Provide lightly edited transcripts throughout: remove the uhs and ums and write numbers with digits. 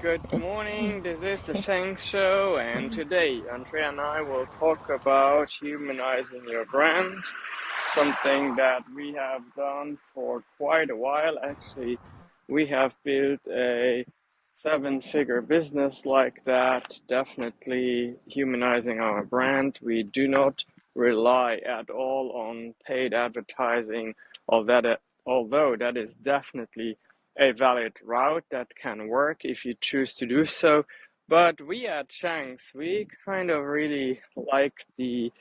Good morning, this is the Shank Show, and today Andrea and I will talk about humanizing your brand, something that we have done for quite a while. Actually, we have built a seven-figure business like that, definitely humanizing our brand. We do not rely at all on paid advertising, although that is definitely a valid route that can work if you choose to do so. But we at Shanks, we kind of really like the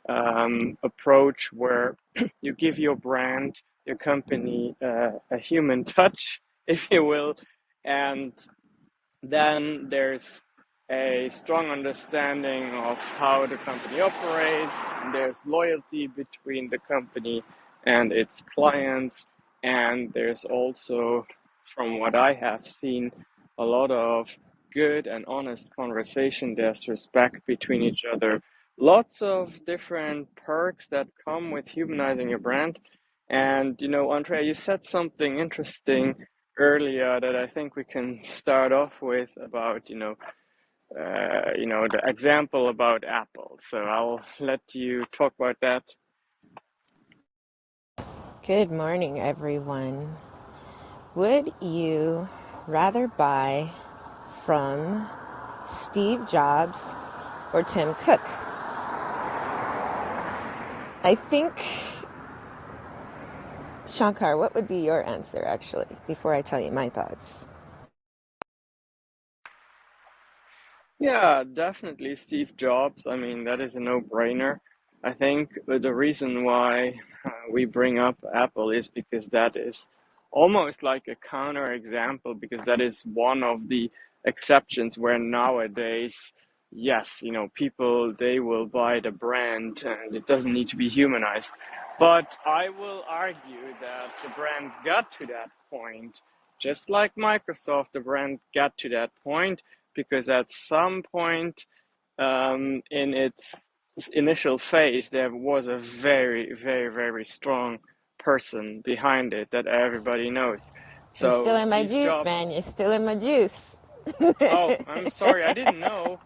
approach where you give your brand, your company, a human touch, if you will, and then there's a strong understanding of how the company operates. There's loyalty between the company and its clients, and there's also, from what I have seen, a lot of good and honest conversation. There's respect between each other. Lots of different perks that come with humanizing your brand. And Andrea, you said something interesting earlier that I think we can start off with about the example about Apple. So I'll let you talk about that. Good morning, everyone. Would you rather buy from Steve Jobs or Tim Cook? I think, Shankar, what would be your answer actually before I tell you my thoughts? Yeah, definitely Steve Jobs. I mean, that is a no-brainer. I think the reason why we bring up Apple is because that is almost like a counter example, because that is one of the exceptions where nowadays, yes, people they will buy the brand and it doesn't need to be humanized. But I will argue that the brand got to that point, just like Microsoft, the brand got to that point because at some point in its initial phase, there was a very, very, very strong person behind it that everybody knows. You're So still in my Steve juice, man. Jobs. You're still in my juice. Oh, I'm sorry, I didn't know,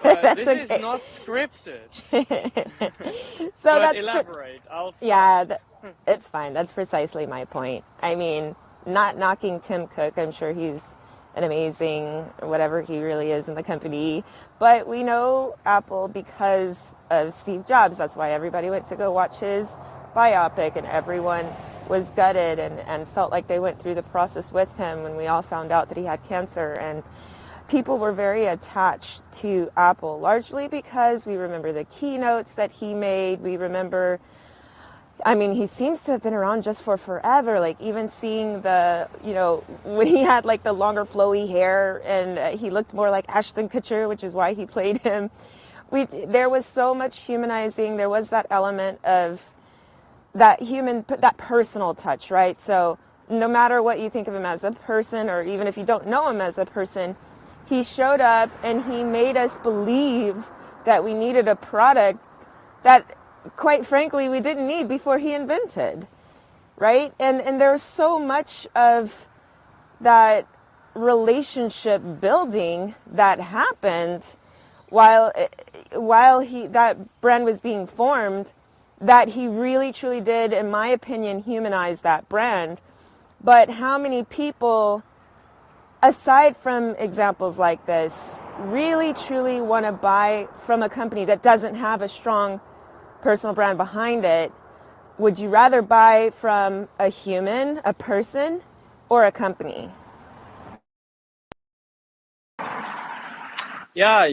but That's this is okay. not scripted. So But that's elaborate, I'll stop. yeah, it's fine. That's precisely my point. I mean, not knocking Tim Cook. I'm sure he's an amazing, whatever he really is in the company. But we know Apple because of Steve Jobs. That's why everybody went to go watch his biopic, and everyone was gutted and felt like they went through the process with him when we all found out that he had cancer. And people were very attached to Apple, largely because we remember the keynotes that he made. We remember, I mean, he seems to have been around just for forever. Like even seeing when he had like the longer flowy hair and he looked more like Ashton Kutcher, which is why he played him. There was so much humanizing. There was that element of that personal touch, right? So no matter what you think of him as a person, or even if you don't know him as a person, he showed up and he made us believe that we needed a product that, quite frankly, we didn't need before he invented, right? And there's so much of that relationship building that happened while he that brand was being formed, that he really truly did, in my opinion, humanize that brand. But how many people, aside from examples like this, really truly want to buy from a company that doesn't have a strong personal brand behind it? Would you rather buy from a human, a person, or a company? Yeah,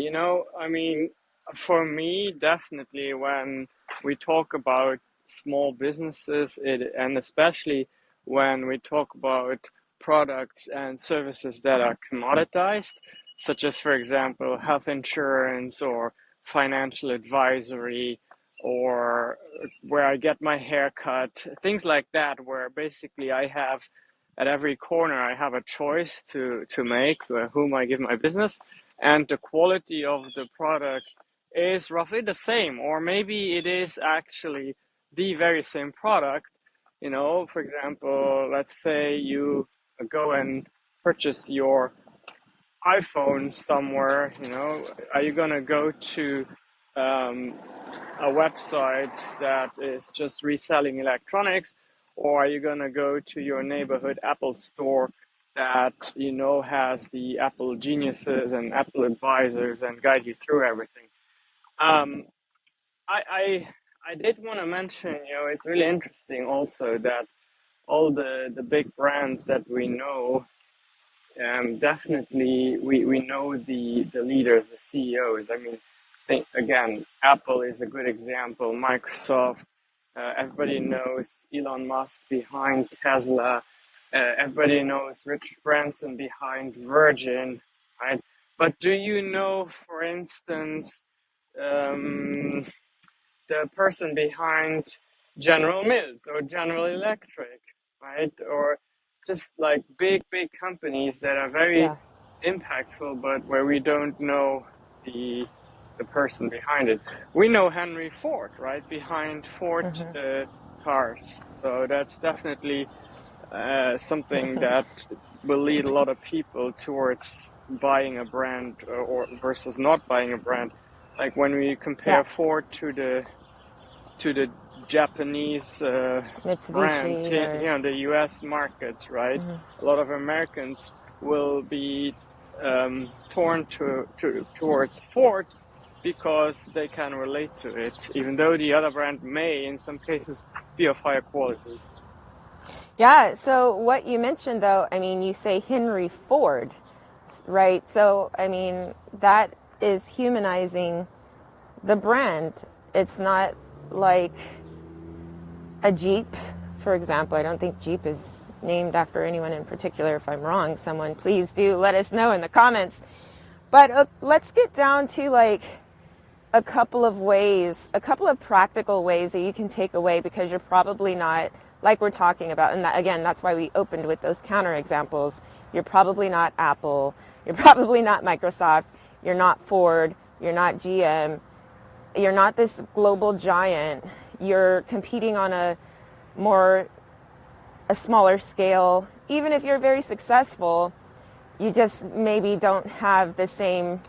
I mean, for me, definitely when we talk about small businesses, and especially when we talk about products and services that are commoditized, such as, for example, health insurance or financial advisory, or where I get my hair cut, things like that, where basically I have at every corner I have a choice to make whom I give my business, and the quality of the product is roughly the same, or maybe it is actually the very same product. For example, let's say you go and purchase your iPhones somewhere, are you gonna go to um, a website that is just reselling electronics, or are you gonna go to your neighborhood Apple store that has the Apple geniuses and Apple advisors and guide you through everything? Um, I did want to mention, it's really interesting also that all the big brands that we know, definitely we know the leaders, the CEOs. I mean, think again, Apple is a good example. Microsoft, everybody knows Elon Musk behind Tesla. Everybody knows Richard Branson behind Virgin, right? But do you know, for instance, um, the person behind General Mills or General Electric, right? Or just like big companies that are very Yeah. impactful, but where we don't know the the person behind it. We know Henry Ford, right? Behind Ford cars. So that's definitely something that will lead a lot of people towards buying a brand or versus not buying a brand. Like when we Yeah. compare Ford to the Japanese brands Mitsubishi here, or here on the US market, right? A lot of Americans will be torn towards Ford because they can relate to it, even though the other brand may, in some cases, be of higher quality. yeah. So what you mentioned, though, I mean, you say Henry Ford, right? So I mean, that is humanizing the brand. It's not like a Jeep, for example. I don't think Jeep is named after anyone in particular. If I'm wrong, someone please do let us know in the comments. But let's get down to like a couple of ways, a couple of practical ways that you can take away, because you're probably not, like we're talking about, and that, again, that's why we opened with those counter examples. You're probably not Apple, you're probably not Microsoft, you're not Ford, you're not GM, you're not this global giant. You're competing on a smaller scale. Even if you're very successful, you just maybe don't have the same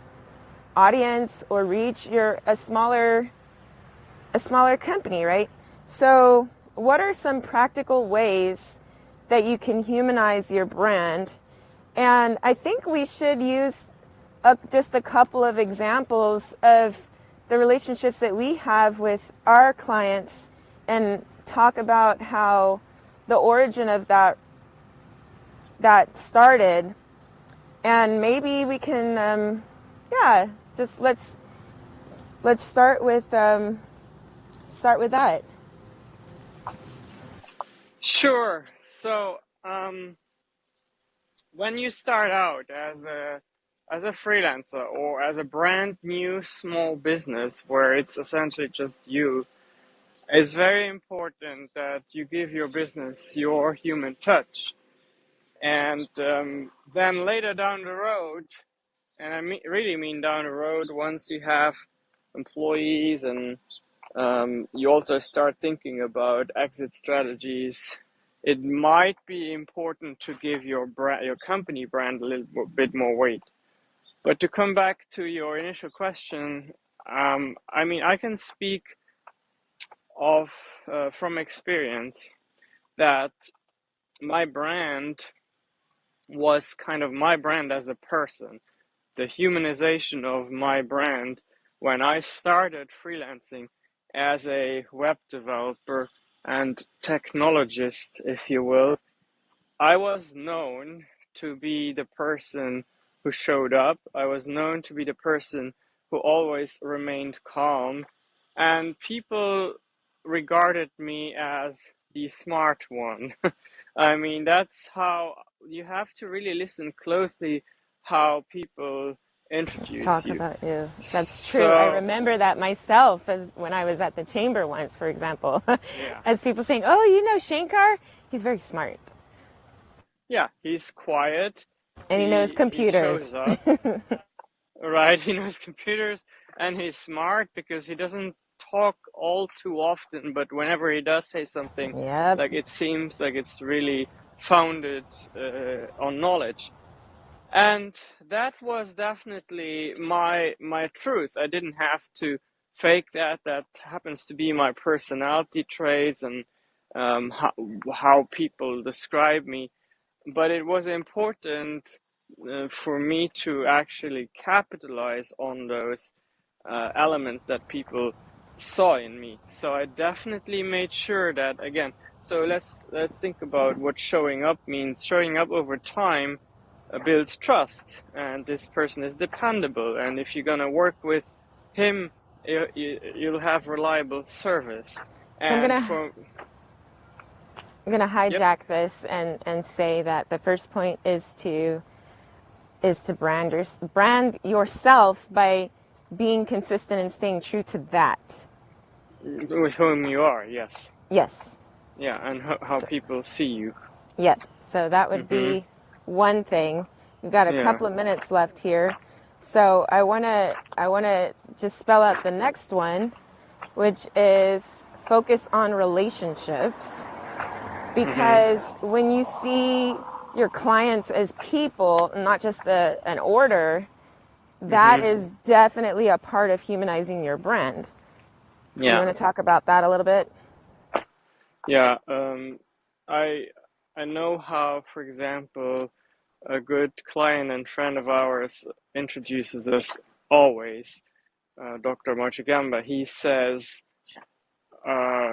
audience or reach. You're a smaller company, right? So, what are some practical ways that you can humanize your brand? And I think we should use just a couple of examples of the relationships that we have with our clients and talk about how the origin of that started. And maybe we can, yeah, just let's start with that. Sure. So, when you start out as a freelancer or as a brand new small business where it's essentially just you, it's very important that you give your business your human touch. And then later down the road, and really mean down the road, once you have employees and you also start thinking about exit strategies, it might be important to give your brand, your company brand, a little bit more weight. But to come back to your initial question, I mean, I can speak of from experience that my brand was kind of my brand as a person, the humanization of my brand when I started freelancing as a web developer and technologist, if you will. I was known to be the person who showed up. I was known to be the person who always remained calm. And people regarded me as the smart one. I mean, that's how you have to really listen closely how people introduce Talk you. about you. That's true. I So, remember that myself as when I was at the chamber once, for example, yeah. as people saying, "Oh, you know Shankar? He's very smart Yeah, he's quiet. and he knows He computers." shows up. Right, he knows computers and he's smart because he doesn't talk all too often, but whenever he does say something, Yep. like it seems like it's really founded on knowledge. And that was definitely my truth. I didn't have to fake that. That happens to be my personality traits and how people describe me. But it was important for me to actually capitalize on those elements that people saw in me. So I definitely made sure that, again, so let's think about what showing up means. Showing up over time builds trust, and this person is dependable. And if you're gonna work with him, you'll have reliable service. So And for I'm gonna yep, hijack this and say that the first point is to brand yourself by being consistent and staying true to that. with whom you are, yes, Yes. yeah, and how So, people see you. yeah. So that would Hmm. be one thing. We've got a Yeah. couple of minutes left here. So I wanna just spell out the next one, which is focus on relationships. Hmm. Because when you see your clients as people, not just an order, that Hmm. is definitely a part of humanizing your brand. Do you Yeah. want to talk about that a little bit? Yeah. I I know how, for example, a good client and friend of ours introduces us always, Dr. Machigamba. He says,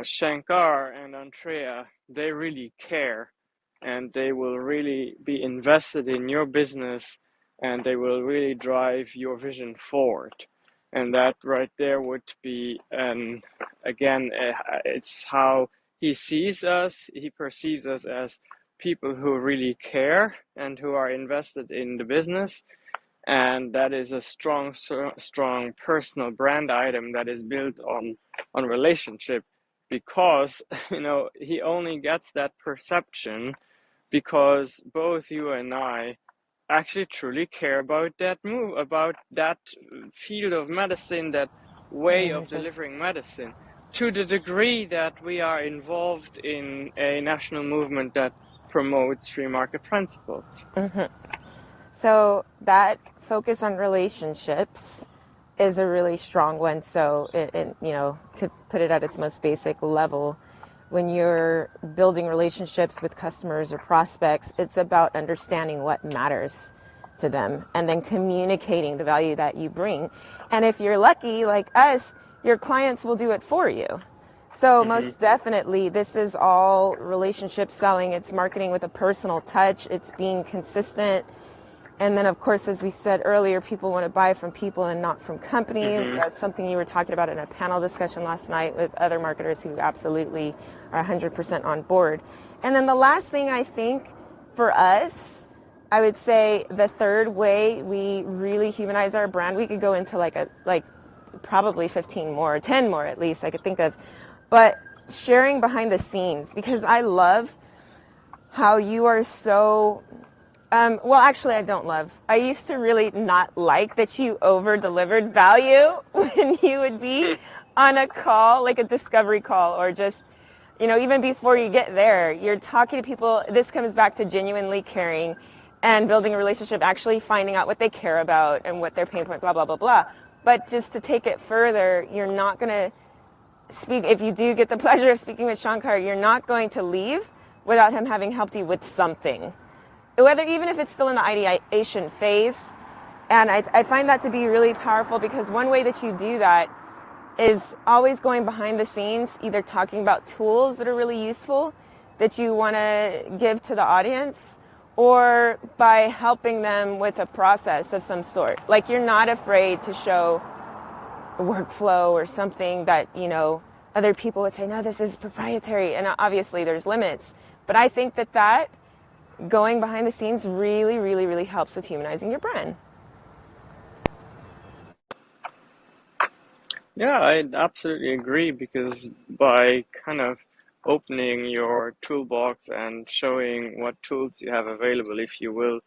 Shankar and Antréa, they really care and they will really be invested in your business and they will really drive your vision forward. And that right there would be, again, it's how he sees us, he perceives us as people who really care and who are invested in the business, and that is a strong personal brand item that is built on relationship, because he only gets that perception because both you and I actually truly care about that move, about that field of medicine, that way of 100. delivering medicine, to the degree that we are involved in a national movement that promotes free market principles. So that focus on relationships is a really strong one. So, to put it at its most basic level, when you're building relationships with customers or prospects, it's about understanding what matters to them and then communicating the value that you bring. And if you're lucky, like us, your clients will do it for you. So Hmm. most definitely, this is all relationship selling. It's marketing with a personal touch. It's being consistent. And then, of course, as we said earlier, people want to buy from people and not from companies. Hmm. That's something you were talking about in a panel discussion last night with other marketers who absolutely are 100% on board. And then the last thing I think for us, I would say the third way we really humanize our brand, we could go into like probably 15 more, 10 more at least I could think of, but sharing behind the scenes, because I love how you are so well, actually, I don't love. I used to really not like that you over delivered value when you would be on a call, like a discovery call, or just, even before you get there, you're talking to people. This comes back to genuinely caring and building a relationship, actually finding out what they care about and what their pain point, blah, blah, blah, blah. But just to take it further, you're not going to speak, if you do get the pleasure of speaking with Shankar, you're not going to leave without him having helped you with something, whether even if it's still in the ideation phase. And I find that to be really powerful, because one way that you do that is always going behind the scenes, either talking about tools that are really useful that you want to give to the audience, or by helping them with a process of some sort. Like, you're not afraid to show a workflow or something that, other people would say, no, this is proprietary. And obviously there's limits. But I think that going behind the scenes really, really, really helps with humanizing your brand. Yeah, I absolutely agree, because by kind of opening your toolbox and showing what tools you have available, if you will,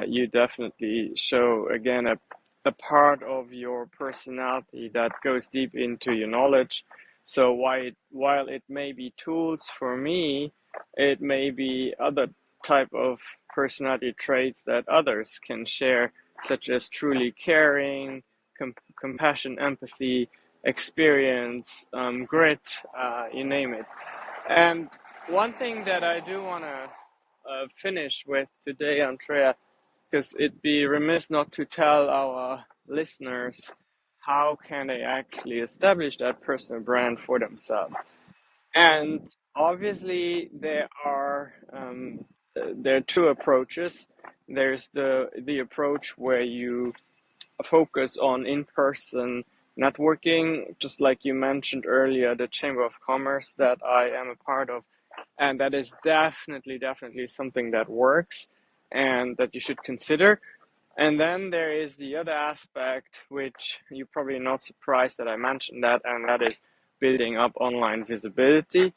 you definitely show again a part of your personality that goes deep into your knowledge. So while it may be tools for me, it may be other type of personality traits that others can share, such as truly caring, compassion, empathy, experience, grit, you name it. And one thing that I do want to finish with today, Antréa, because it'd be remiss not to tell our listeners how can they actually establish that personal brand for themselves. And obviously, there are two approaches. There's the approach where you focus on in-person networking, just like you mentioned earlier, the Chamber of Commerce that I am a part of, and that is definitely something that works and that you should consider. And then there is the other aspect, which you're probably not surprised that I mentioned that, and that is building up online visibility.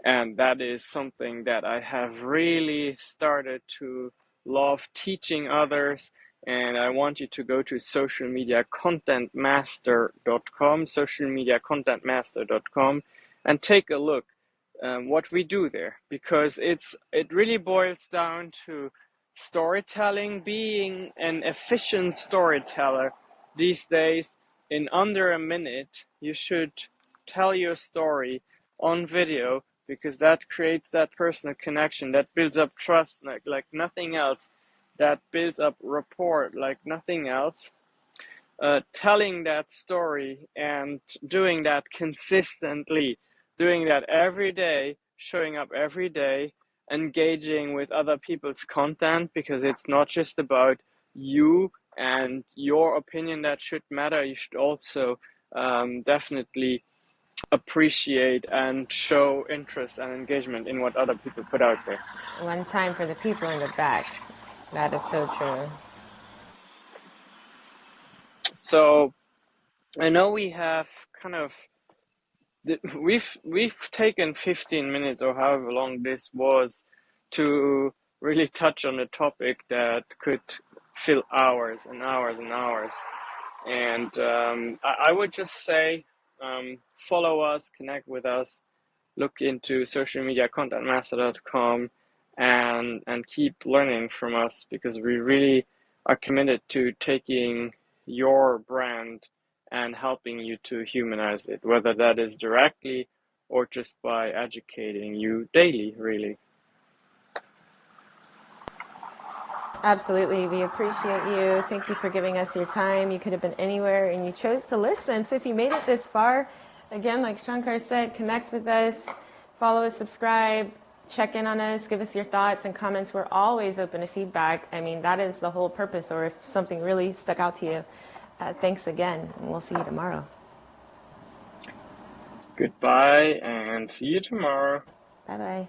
And that is something that I have really started to love teaching others. And I want you to go to socialmediacontentmaster.com, and take a look what we do there, because it really boils down to storytelling, being an efficient storyteller these days. In under a minute, you should tell your story on video, because that creates that personal connection, that builds up trust like nothing else, that builds up rapport like nothing else. Telling that story and doing that consistently, doing that every day, showing up every day, engaging with other people's content, because it's not just about you and your opinion that should matter. You should also definitely appreciate and show interest and engagement in what other people put out there. One time for the people in the back. That is so true. So I know we have kind of we've taken 15 minutes or however long this was to really touch on a topic that could fill hours and hours and hours. And I would just say, follow us, connect with us, look into socialmediacontentmaster.com, and keep learning from us, because we really are committed to taking your brand and helping you to humanize it, whether that is directly or just by educating you daily, really. Absolutely. We appreciate you. Thank you for giving us your time. You could have been anywhere and you chose to listen. So if you made it this far, again, like Shankar said, connect with us, follow us, subscribe, check in on us, give us your thoughts and comments. We're always open to feedback. I mean, that is the whole purpose, or if something really stuck out to you. Thanks again, and we'll see you tomorrow. Goodbye, and see you tomorrow. Bye-bye.